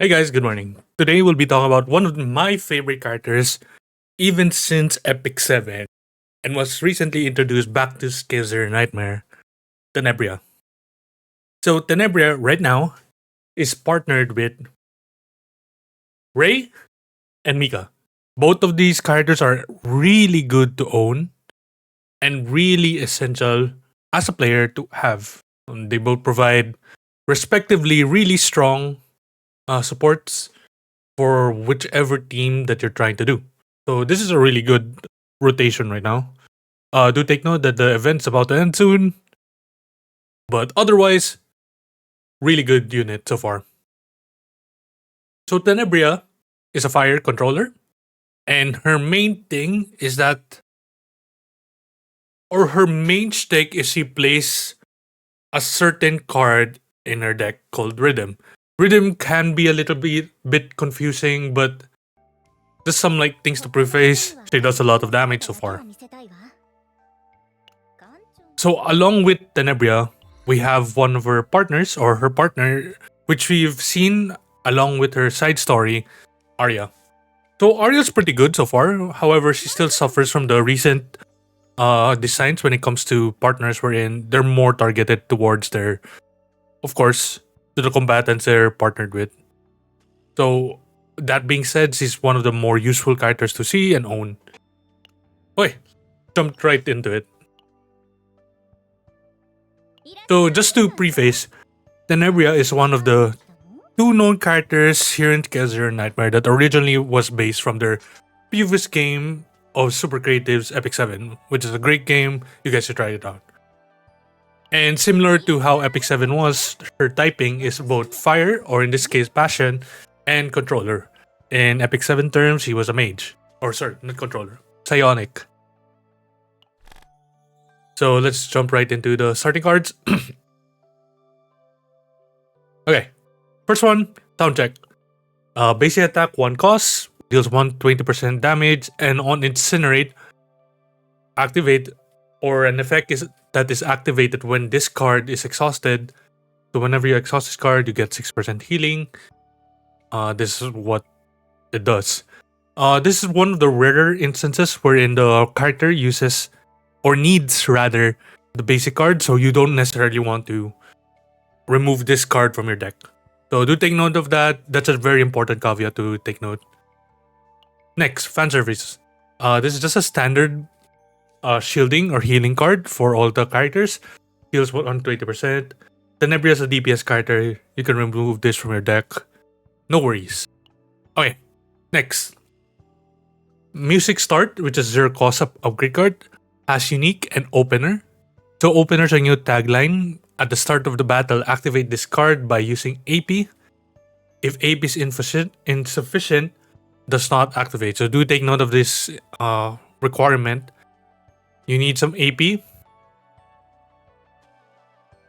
Hey guys, good morning. Today we'll be talking about one of my favorite characters, even since Epic 7, and was recently introduced back to Skazer Nightmare, Tenebria. So Tenebria right now is partnered with Ray and Mika. Both of these characters are really good to own and really essential as a player to have. They both provide respectively really strong supports for whichever team that you're trying to do. So this is a really good rotation right now. Do take note that the event's about to end soon, but otherwise, really good unit so far. So Tenebria is a fire controller, and her main thing is that, or her main stake is she plays a certain card in her deck called Rhythm. Rhythm can be a little bit confusing, but just some like things to preface. She does a lot of damage so far. So along with Tenebria, we have one of her partners or her partner, which we've seen along with her side story, Aria. So Aria's pretty good so far. However, she still suffers from the recent designs when it comes to partners wherein they're more targeted towards their, of course, to the combatants they're partnered with. So that being said, she's one of the more useful characters to see and own. Okay, jumped right into it. So just to preface, Tenebria is one of the two known characters here in Kezzer Nightmare that originally was based from their previous game of Super Creative's Epic 7, which is a great game. You guys should try it out. And similar to how Epic 7 was, her typing is both fire, or in this case passion, and controller. In Epic 7 terms, he was a mage. Or sorry, not controller. Psionic. So let's jump right into the starting cards. Okay. First one, sound check. Basic attack 1 cost, deals 120% damage, and on incinerate, activate, or an effect is that is activated when this card is exhausted. So whenever you exhaust this card, you get 6% healing. This is what it does. This is one of the rarer instances wherein the character uses or needs rather the basic card, so you don't necessarily want to remove this card from your deck. So do take note of that. That's a very important caveat to take note. Next, fan service. This is just a standard shielding or healing card for all the characters. Heals 120%. Tenebria is a DPS character. You can remove this from your deck. No worries. Okay, next. Music Start, which is 0 cost upgrade card, has unique and opener. So openers are a new tagline. At the start of the battle, activate this card by using AP. If AP is insufficient, does not activate. So do take note of this requirement. You need some AP.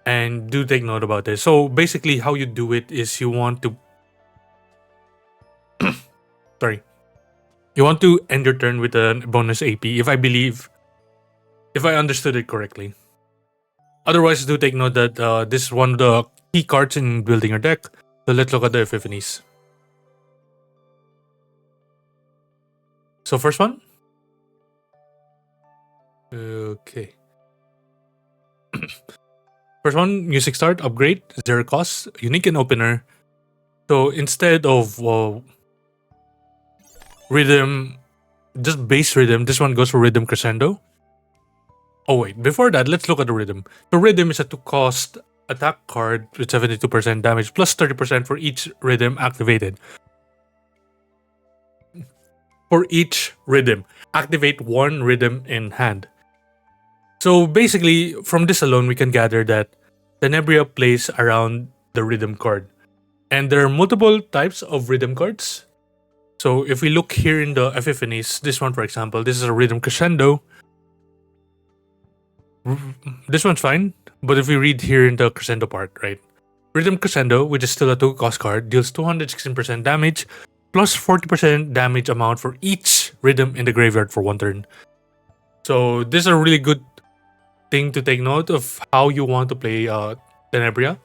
And do take note about this. So basically how you do it is you want to sorry. You want to end your turn with a bonus AP if I understood it correctly. Otherwise, do take note that this is one of the key cards in building your deck. So let's look at the epiphanies. So first one. Okay. First one, music start, upgrade, 0 cost, unique and opener. So instead of rhythm, just base rhythm, this one goes for rhythm crescendo. Oh wait, before that, let's look at the rhythm. The rhythm is a 2 cost attack card with 72% damage plus 30% for each rhythm activated. For each rhythm, activate 1 rhythm in hand. So basically, from this alone, we can gather that Tenebria plays around the rhythm card. And there are multiple types of rhythm cards. So if we look here in the epiphanies, this one for example, this is a rhythm crescendo. This one's fine, but if we read here in the crescendo part, right? Rhythm crescendo, which is still a 2 cost card, deals 216% damage plus 40% damage amount for each rhythm in the graveyard for 1 turn. So this is a really good thing to take note of how you want to play Tenebria.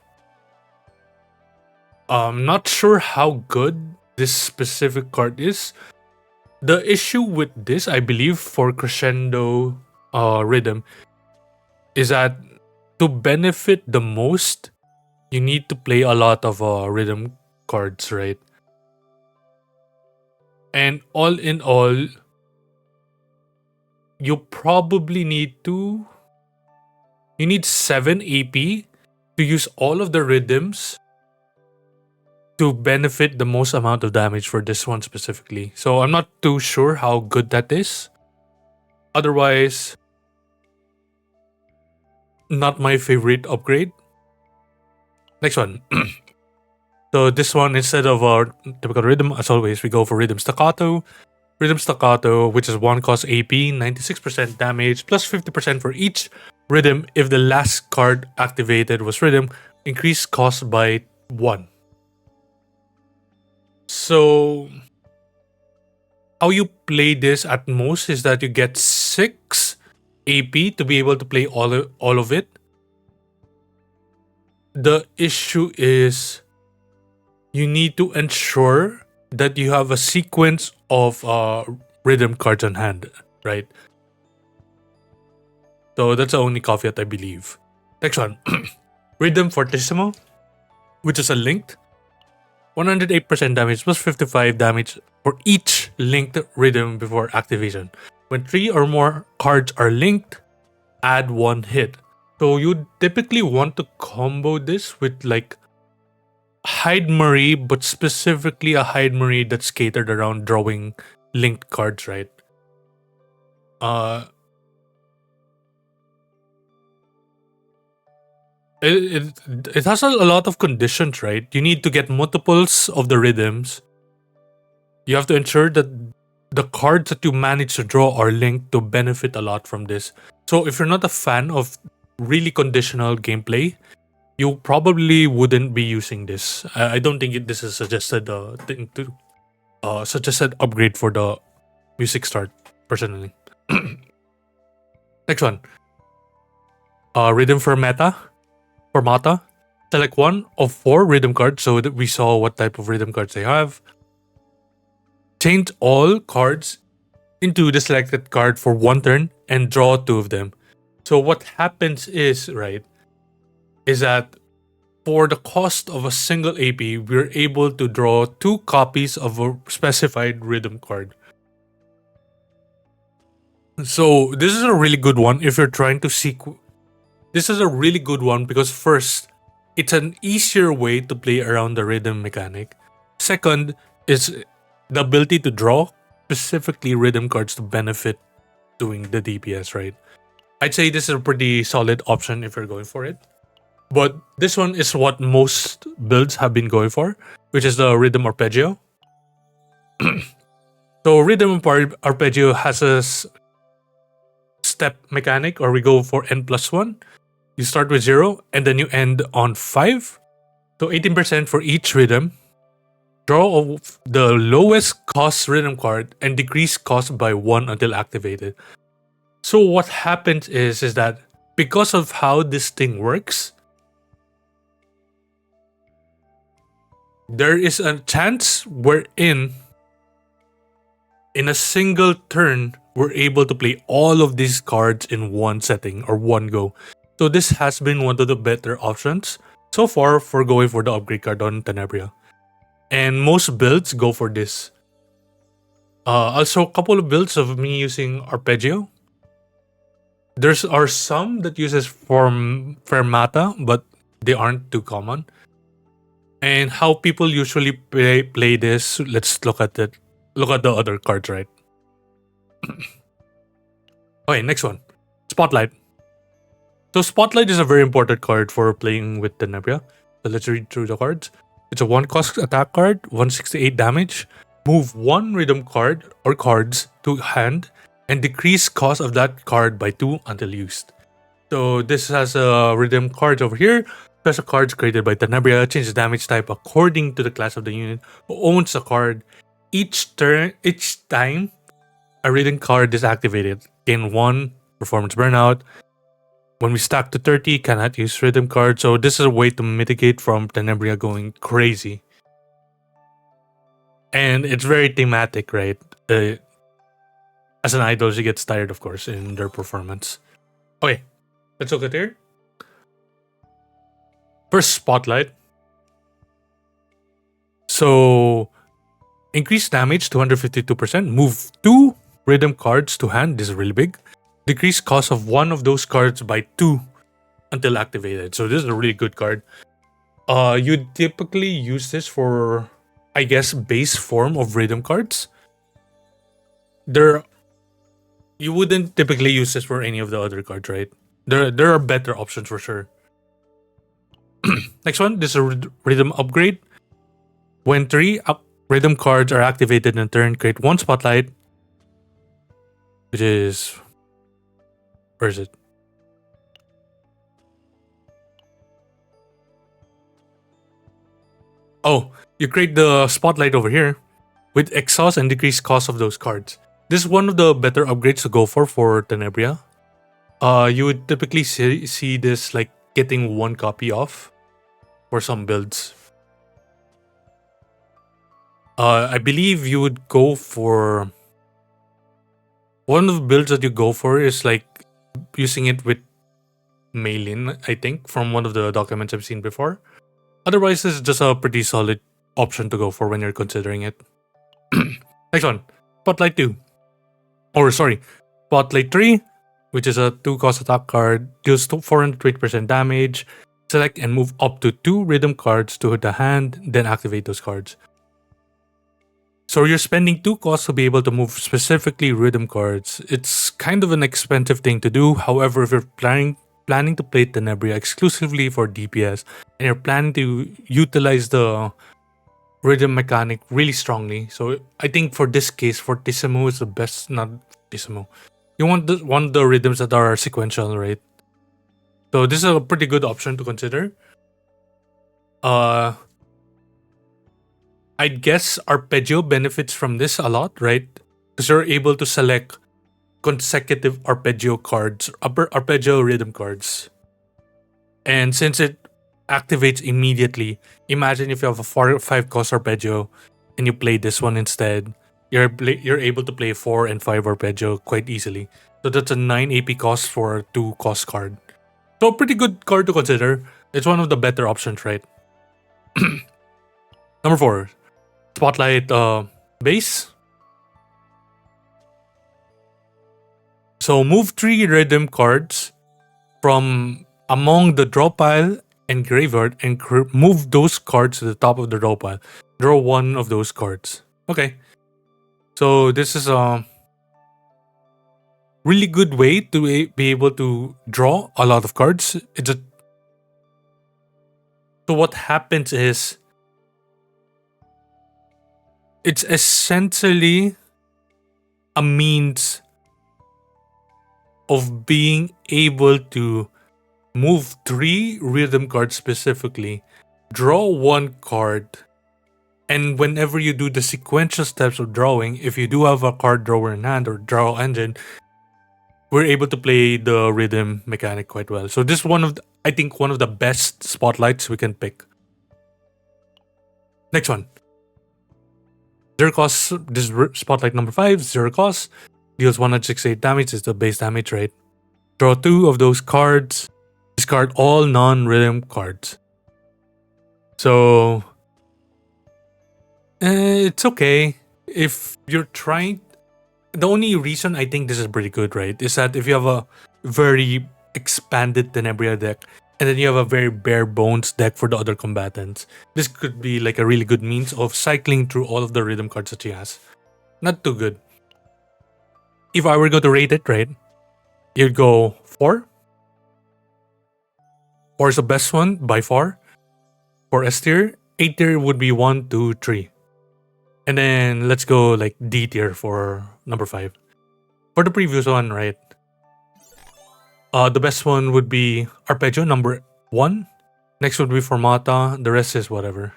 I'm not sure how good this specific card is. The issue with this, I believe, for crescendo rhythm is that to benefit the most, you need to play a lot of rhythm cards, right? And all in all, you probably need 7 AP to use all of the rhythms to benefit the most amount of damage for this one specifically. So I'm not too sure how good that is. Otherwise, not my favorite upgrade. Next one. So this one, instead of our typical rhythm, as always, we go for rhythm staccato. Rhythm staccato, which is 1 cost AP, 96% damage, plus 50% for each rhythm if the last card activated was rhythm, increase cost by 1. So how you play this at most is that you get 6 AP to be able to play all of it. The issue is you need to ensure that you have a sequence of rhythm cards on hand, right? So that's the only caveat, I believe. Next one. Rhythm Fortissimo, which is a linked 108% damage plus 55 damage for each linked rhythm before activation. When 3 or more cards are linked, add 1 hit. So you typically want to combo this with like Hyde Marie, but specifically a Hyde Marie that's catered around drawing linked cards, right? It has a lot of conditions, right? You need to get multiples of the rhythms. You have to ensure that the cards that you manage to draw are linked to benefit a lot from this. So if you're not a fan of really conditional gameplay, you probably wouldn't be using this. I don't think this is suggested thing to suggested upgrade for the music start personally. Next one, rhythm for mata. Select one of 4 rhythm cards so that we saw what type of rhythm cards they have. Change all cards into the selected card for 1 turn and draw 2 of them. So what happens is, right, is that for the cost of a single AP, we're able to draw 2 copies of a specified rhythm card. So this is a really good one if you're trying to seek. This is a really good one because first, it's an easier way to play around the rhythm mechanic. Second is the ability to draw specifically rhythm cards to benefit doing the DPS, right? I'd say this is a pretty solid option if you're going for it. But this one is what most builds have been going for, which is the rhythm arpeggio. So rhythm arpeggio has a step mechanic, or we go for n+1. You start with 0 and then you end on 5. So 18% for each rhythm. Draw the lowest cost rhythm card and decrease cost by 1 until activated. So what happens is that because of how this thing works, there is a chance in a single turn, we're able to play all of these cards in one setting or one go. So this has been one of the better options so far for going for the upgrade card on Tenebria. And most builds go for this. Also, a couple of builds of me using arpeggio. There are some that uses fermata, but they aren't too common. And how people usually play this, let's look at it. Look at the other cards, right? Okay, next one. Spotlight. So Spotlight is a very important card for playing with Tenebria. So let's read through the cards. It's a 1 cost attack card, 168 damage. Move 1 rhythm card or cards to hand and decrease cost of that card by 2 until used. So this has a rhythm cards over here. Special cards created by Tenebria changes damage type according to the class of the unit who owns the card. Each time a rhythm card is activated, gain 1 performance burnout. When we stack to 30, cannot use rhythm cards. So this is a way to mitigate from Tenebria going crazy. And it's very thematic, right? As an idol, she gets tired, of course, in their performance. Okay, let's look at here. First, Spotlight. So, increase damage 252%. Move 2 rhythm cards to hand. This is really big. Decrease cost of one of those cards by 2 until activated. So this is a really good card. You typically use this for, I guess, base form of rhythm cards. You wouldn't typically use this for any of the other cards, right? There are better options for sure. Next one, this is a rhythm upgrade. When 3 rhythm cards are activated in a turn, create 1 spotlight, which is, where is it? Oh, you create the spotlight over here with exhaust and decreased cost of those cards. This is one of the better upgrades to go for Tenebria. You would typically see this like getting 1 copy off for some builds. I believe you would go for, one of the builds that you go for is like using it with Maylin, I think, from one of the documents I've seen before. Otherwise, this is just a pretty solid option to go for when you're considering it. Next one, Spotlight 2. Or sorry, Spotlight 3, which is a 2-cost attack card, deals 420% damage. Select and move up to 2 rhythm cards to the hand, then activate those cards. So you're spending 2 costs to be able to move specifically rhythm cards. It's kind of an expensive thing to do. However, if you're planning to play Tenebria exclusively for DPS and you're planning to utilize the rhythm mechanic really strongly, so I think for this case, Fortissimo is the best. Not Fortissimo. You want one of the rhythms that are sequential, right? So this is a pretty good option to consider. I'd guess Arpeggio benefits from this a lot, right? Because you're able to select consecutive arpeggio cards, arpeggio rhythm cards. And since it activates immediately, imagine if you have a 4 or 5 cost arpeggio and you play this one instead, you're able to play 4 and 5 arpeggio quite easily. So that's a 9 AP cost for a 2 cost card. So pretty good card to consider. It's one of the better options, right? Number 4, Spotlight base. So move 3 rhythm cards from among the draw pile and graveyard and move those cards to the top of the draw pile. Draw 1 of those cards. Okay. So this is a really good way to be able to draw a lot of cards. So what happens is, it's essentially a means of being able to move 3 rhythm cards specifically, draw 1 card, and whenever you do the sequential steps of drawing, if you do have a card drawer in hand or draw engine, we're able to play the rhythm mechanic quite well. So this is I think one of the best spotlights we can pick. Next one. 0 cost, this is spotlight number 5, 0 cost. Deals 168 damage, is the base damage, right? Draw 2 of those cards. Discard all non-rhythm cards. So it's okay. If you're trying, the only reason I think this is pretty good, right, is that if you have a very expanded Tenebria deck and then you have a very bare bones deck for the other combatants, this could be like a really good means of cycling through all of the rhythm cards that she has. Not too good. If I were going to rate it, right, you'd go 4. 4 is the best one by far. For S tier, A tier would be 1, 2, 3. And then let's go like D tier for number 5. For the previous one, right? The best one would be Arpeggio, number 1. Next would be Formata. The rest is whatever.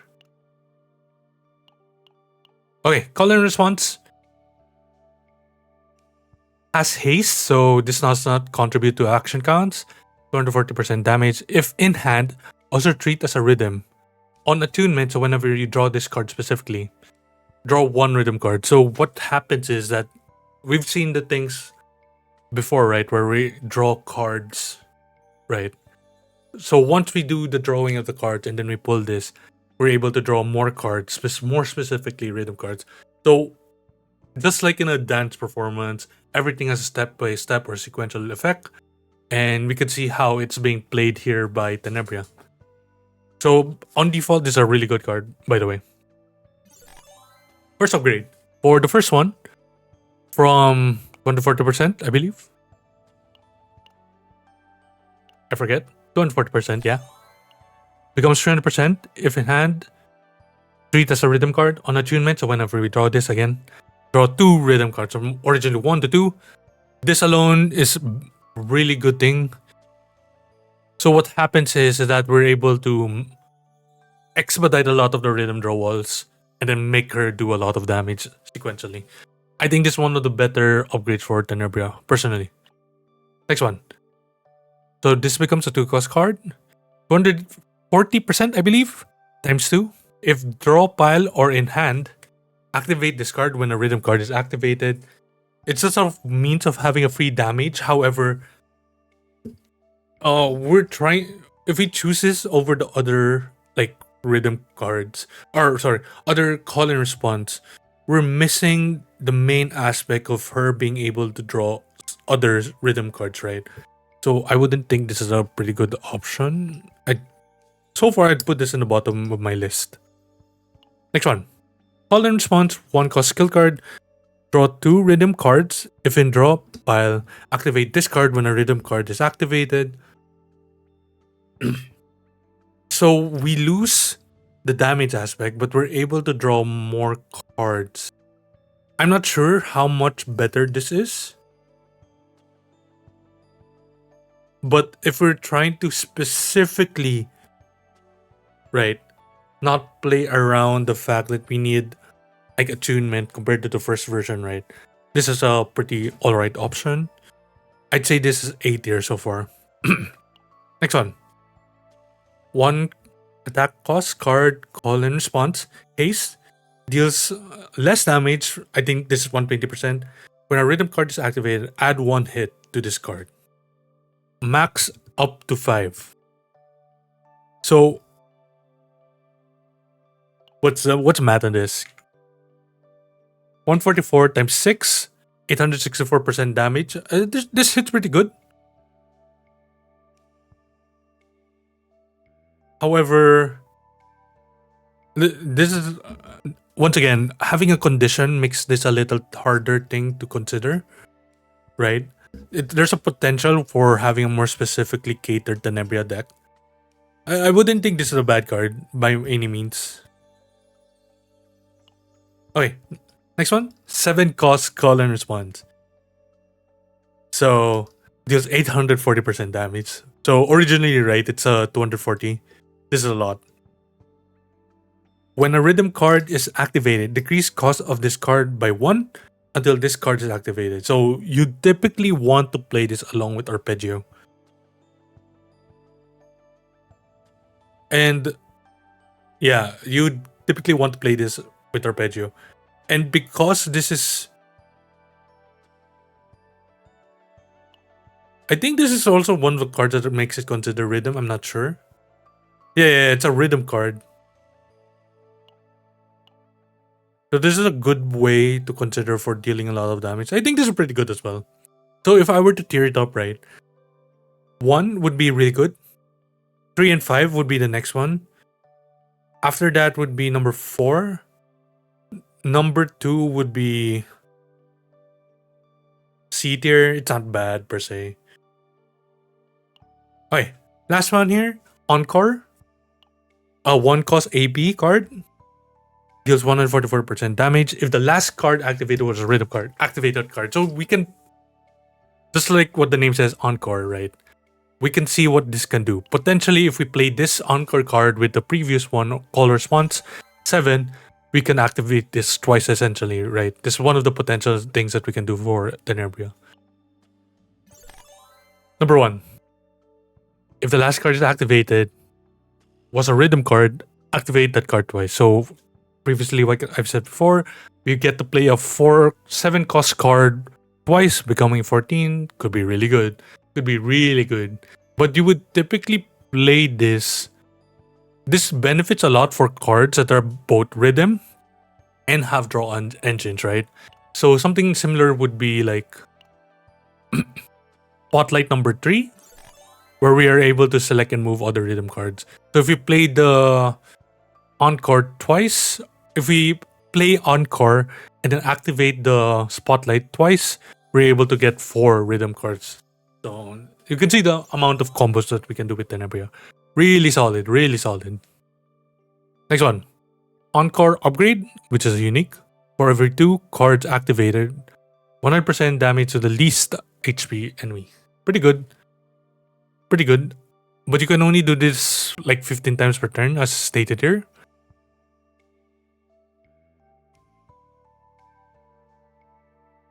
Okay, call and response. Has haste, so this does not contribute to action counts. 240% damage. If in hand, also treat as a rhythm. On attunement, so whenever you draw this card specifically, draw one rhythm card. So what happens is that we've seen the things before, right? Where we draw cards, right? So once we do the drawing of the cards and then we pull this, we're able to draw more cards, more specifically rhythm cards. So just like in a dance performance, everything has a step-by-step or sequential effect, and we can see how it's being played here by Tenebria. So on default, this is a really good card, by the way. First upgrade. For the first one, from 1 to 40%, I believe. I forget. 240%, yeah. Becomes 300% if in hand. Treat as a rhythm card on attunement. So whenever we draw this again, draw 2 rhythm cards. From originally 1 to 2. This alone is a really good thing. So what happens is that we're able to expedite a lot of the rhythm draw walls and then make her do a lot of damage sequentially. I think this is one of the better upgrades for Tenebria, personally. Next one. So this becomes a 2-cost card. 240%, I believe, times 2. If draw pile or in hand, activate this card when a rhythm card is activated. It's a sort of means of having a free damage. However, we're trying, if we choose this over the other like rhythm cards, or sorry, other call and response, we're missing the main aspect of her being able to draw other rhythm cards, right? So I wouldn't think this is a pretty good option. So far, I'd put this in the bottom of my list. Next one. Call and response, 1-cost skill card. Draw 2 rhythm cards. If in draw pile, activate this card when a rhythm card is activated. So we lose the damage aspect, but we're able to draw more cards. I'm not sure how much better this is. But if we're trying to specifically, right, not play around the fact that we need like attunement compared to the first version, right? This is a pretty alright option. I'd say this is A tier so far. Next one. 1 attack cost card, call and response. Haste deals less damage. I think this is 120%. When a rhythm card is activated, add 1 hit to this card. Max up to 5. So what's math on this? 144 times 6, 864% damage. This hits pretty good. However, this is once again, having a condition makes this a little harder thing to consider, right? There's a potential for having a more specifically catered Tenebria deck. I wouldn't think this is a bad card by any means. Okay, next one. 7-cost call and response. So deals 840% damage. So originally, right, it's a 240. This is a lot. When a rhythm card is activated, decrease cost of this card by 1 until this card is activated. So you typically want to play this along with Arpeggio. And yeah, you typically want to play this with Arpeggio. And because this is, I think this is also one of the cards that makes it consider rhythm. I'm not sure. Yeah, it's a rhythm card. So this is a good way to consider for dealing a lot of damage. I think this is pretty good as well. So if I were to tier it up, right, 1 would be really good. 3 and 5 would be the next one. After that would be number 4. Number 2 would be C tier. It's not bad per se. Okay, last one here. Encore. A 1-cost AP card. Deals 144% damage. If the last card activated was a rhythm card, activated card. So we can, just like what the name says, Encore, right? We can see what this can do. Potentially, if we play this Encore card with the previous one, Call Response 7, we can activate this twice essentially, right? This is one of the potential things that we can do for Tenebria. Number 1. if the last card is activated was a rhythm card, activate that card twice. So previously, like I've said before, we get to play a 7 cost card twice, becoming 14. Could be really good. Could be really good. But you would typically play this. This benefits a lot for cards that are both rhythm and have draw engines, right? So something similar would be like Spotlight number 3, where we are able to select and move other rhythm cards. So if we play the Encore twice, if we play Encore and then activate the Spotlight twice, we're able to get 4 rhythm cards. So you can see the amount of combos that we can do with Tenebria. Really solid, really solid. Next one. Encore upgrade, which is unique. For every 2 cards activated, 100% damage to the least HP enemy. Pretty good. Pretty good. But you can only do this like 15 times per turn, as stated here.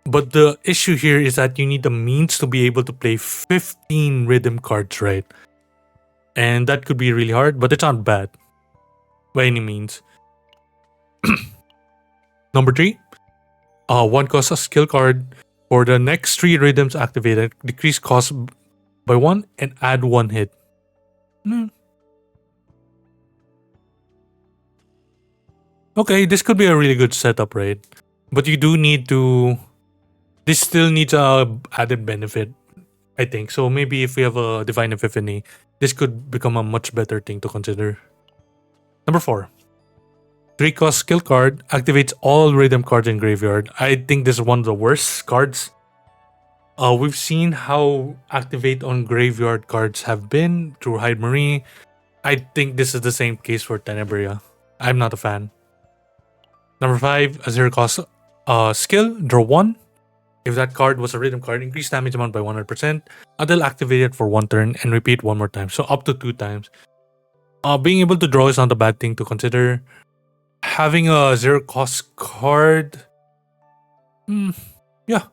But the issue here is that you need the means to be able to play 15 rhythm cards, right? And that could be really hard, but it's not bad by any means. Number 3, 1 cost a skill card. For the next 3 rhythms activated, decrease cost by 1 and add 1 hit. Okay, this could be a really good setup, right? But you do need to. This still needs a added benefit, I think. So maybe if we have a Divine Epiphany, this could become a much better thing to consider. Number 4. 3 cost skill card activates all rhythm cards in graveyard. I think this is one of the worst cards. We've seen how activate on graveyard cards have been through Hyde Marie. I think this is the same case for Tenebria. I'm not a fan. Number 5, a 0 cost skill, draw 1. If that card was a rhythm card, increase damage amount by 100% until activated for 1 turn and repeat 1 more time. So up to 2 times. Being able to draw is not a bad thing to consider. Having a 0 cost card, yeah.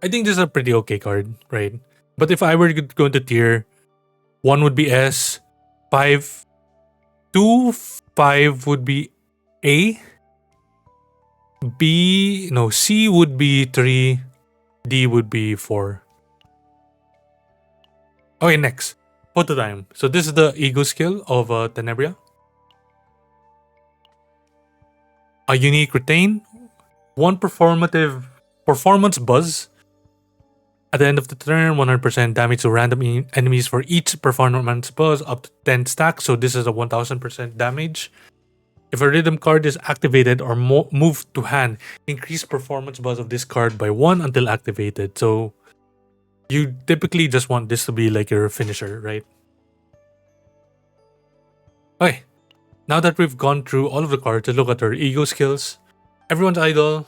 I think this is a pretty okay card, right? But if I were to go into tier, 1 would be S, 5, 2, 5 would be A, B, no, C would be 3, D would be 4. Okay, next. Photo time. So this is the ego skill of Tenebria. A unique retain, 1 performance buzz. At the end of the turn, 100% damage to random enemies for each performance buzz up to 10 stacks. So this is a 1000% damage. If a rhythm card is activated or moved to hand, increase performance buzz of this card by 1 until activated. So you typically just want this to be like your finisher, right? Okay, now that we've gone through all of the cards, let's look at our ego skills. Everyone's idol.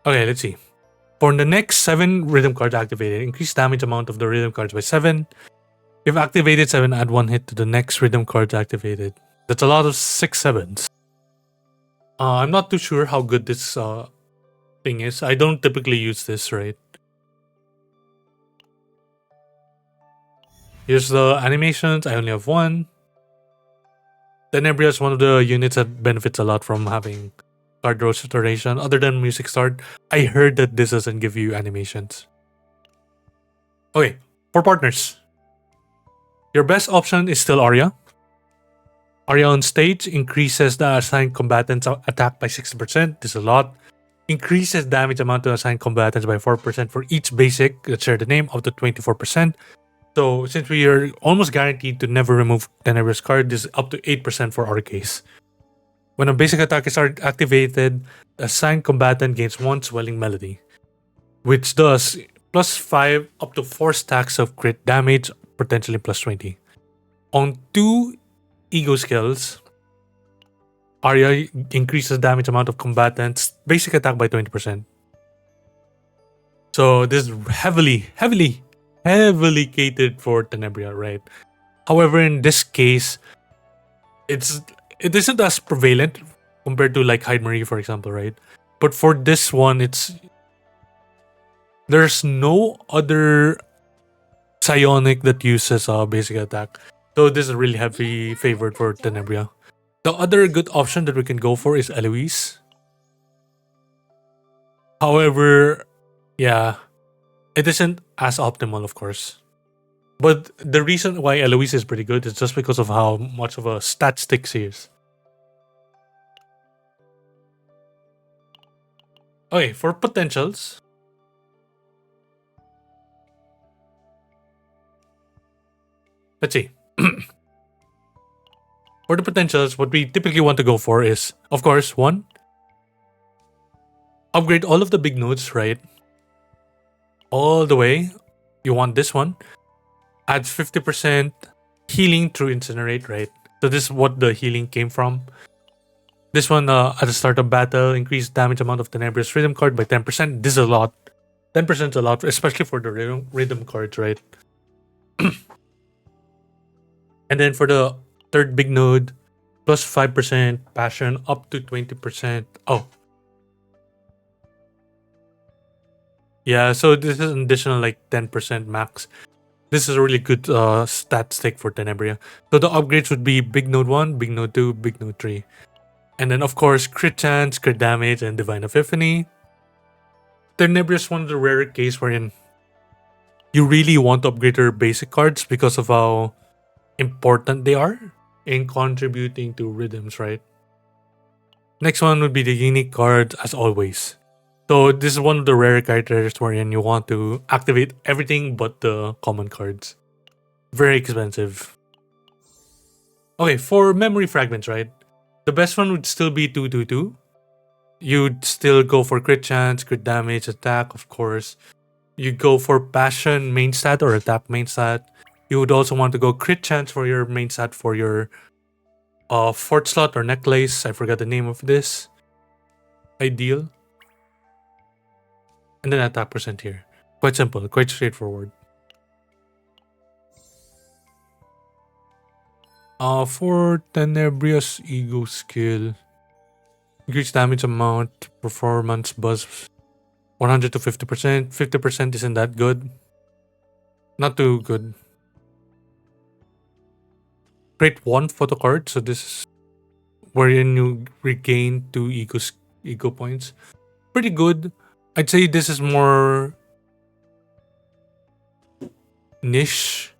Okay, let's see. For the next 7 rhythm cards activated, increase damage amount of the rhythm cards by 7. If activated 7, add 1 hit to the next rhythm cards activated. That's a lot of 6 7s. I'm not too sure how good this thing is. I don't typically use this, right? Here's the animations. I only have 1. Tenebria is one of the units that benefits a lot from having card restoration. Other than Music Start, I heard that this doesn't give you animations. Okay, for partners. Your best option is still Aria. Aria on stage increases the assigned combatant's attack by 60%. This is a lot. Increases damage amount to assigned combatants by 4% for each basic that share the name, up to 24%. So since we are almost guaranteed to never remove Tenebria's card, this is up to 8% for our case. When a basic attack is activated, the assigned combatant gains 1 swelling melody, which does plus 5 up to 4 stacks of crit damage, potentially plus 20. On 2 ego skills, Aria increases damage amount of combatants' basic attack by 20%. So this is heavily catered for Tenebria, right? However, in this case, it's it isn't as prevalent compared to like Hyde Marie, for example, right? But for this one, there's no other psionic that uses basic attack. So this is really heavy favored for Tenebria. The other good option that we can go for is Eloise. However, yeah, it isn't as optimal, of course. But the reason why Eloise is pretty good is just because of how much of a stat stick she is. Okay, for potentials. Let's see. For the potentials, what we typically want to go for is, of course, one, upgrade all of the big nodes, right? All the way. You want this one. Adds 50% healing through Incinerate, right? So this is what the healing came from. This one, at the start of battle, increase damage amount of Tenebria's rhythm card by 10%. This is a lot. 10% is a lot, especially for the rhythm cards, right? And then for the third big node, plus 5% passion up to 20%. Oh. Yeah, so this is an additional like 10% max. This is a really good stat stick for Tenebria. So the upgrades would be Big Node 1, Big Node 2, Big Node 3. And then of course, crit chance, crit damage, and Divine Epiphany. Tenebria is one of the rare cases wherein you really want to upgrade your basic cards because of how important they are in contributing to rhythms, right? Next one would be the unique cards, as always. So this is one of the rare characters wherein you want to activate everything but the common cards. Very expensive. Okay, for memory fragments, right? The best one would still be 222. You'd still go for crit chance, crit damage, attack, of course. You go for passion main stat or attack main stat. You would also want to go crit chance for your main stat for your fort slot or necklace. I forgot the name of this. Ideal. And then attack percent here. Quite simple, quite straightforward. For Tenebria's ego skill, increase damage amount, performance buzz 100 to 50%. 50% isn't that good. Not too good. Create one photo card, so this is wherein you regain 2 ego points. Pretty good. I'd say this is more niche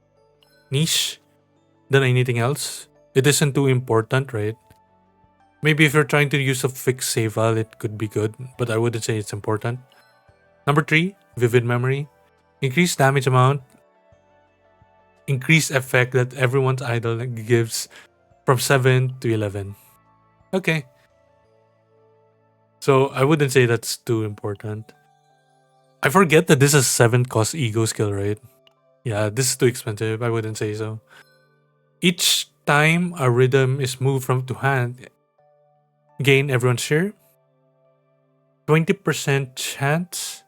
than anything else. It isn't too important, right? Maybe if you're trying to use a fixed save file, it could be good, but I wouldn't say it's important. Number 3, Vivid Memory. Increase damage amount. Increase effect that everyone's idol gives from 7 to 11. Okay. So I wouldn't say that's too important. I forget that this is 7 cost ego skill, right? Yeah, this is too expensive. I wouldn't say so. Each time a rhythm is moved from to hand, gain everyone's share. 20% chance.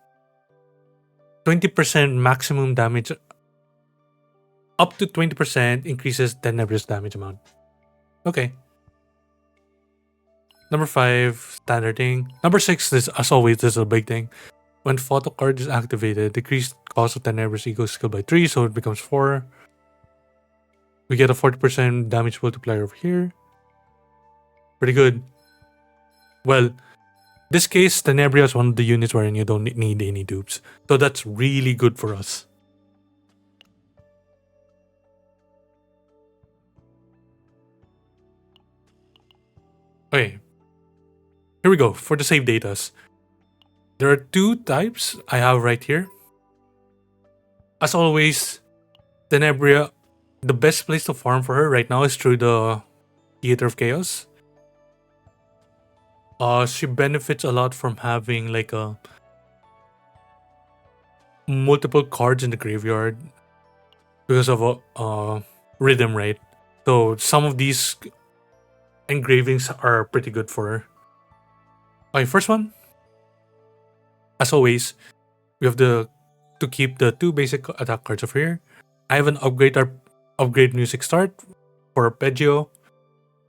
20% maximum damage. Up to 20% increases Tenebria's damage amount. Okay. Number 5, standard thing. Number 6, this, as always, this is a big thing. When photo card is activated, decrease cost of Tenebria's ego skill by 3, so it becomes 4. We get a 40% damage multiplier over here. Pretty good. Well, this case, Tenebria is one of the units wherein you don't need any dupes. So that's really good for us. Okay. Here we go for the save datas. There are 2 types I have right here. As always, Tenebria, the best place to farm for her right now is through the Theater of Chaos. She benefits a lot from having like a multiple cards in the graveyard because of a rhythm, right? So some of these engravings are pretty good for her. Okay, first one. As always, we have to keep the 2 basic attack cards over here. I have an upgrade music start for Arpeggio.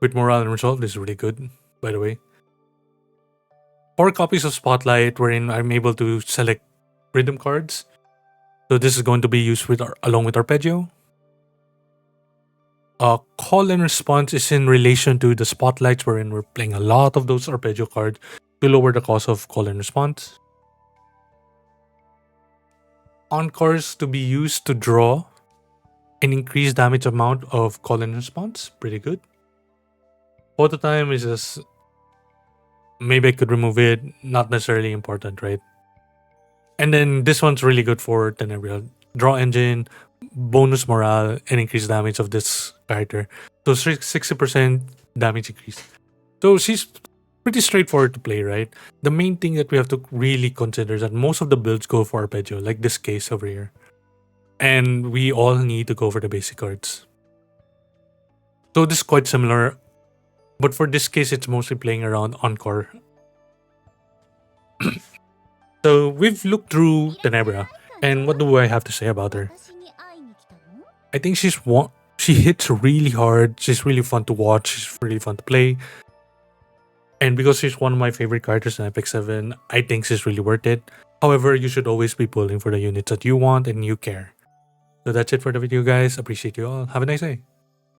with morale and resolve. This is really good, by the way. 4 copies of Spotlight, wherein I'm able to select rhythm cards. So this is going to be used with along with Arpeggio. Call and response is in relation to the Spotlights, wherein we're playing a lot of those Arpeggio cards to lower the cost of call and response. Encores to be used to draw an increased damage amount of call and response. Pretty good. Photo time is just... maybe I could remove it. Not necessarily important, right? And then this one's really good for Tenebria. Draw engine, bonus morale, and increased damage of this character. So 60% damage increase. So she's pretty straightforward to play, right? The main thing that we have to really consider is that most of the builds go for Arpeggio, like this case over here. And we all need to go for the basic cards. So this is quite similar, but for this case, it's mostly playing around Encore. So we've looked through Tenebria, and what do I have to say about her? I think she hits really hard. She's really fun to watch. She's really fun to play. And because she's one of my favorite characters in Epic 7, I think she's really worth it. However, you should always be pulling for the units that you want and you care. So that's it for the video, guys. Appreciate you all. Have a nice day.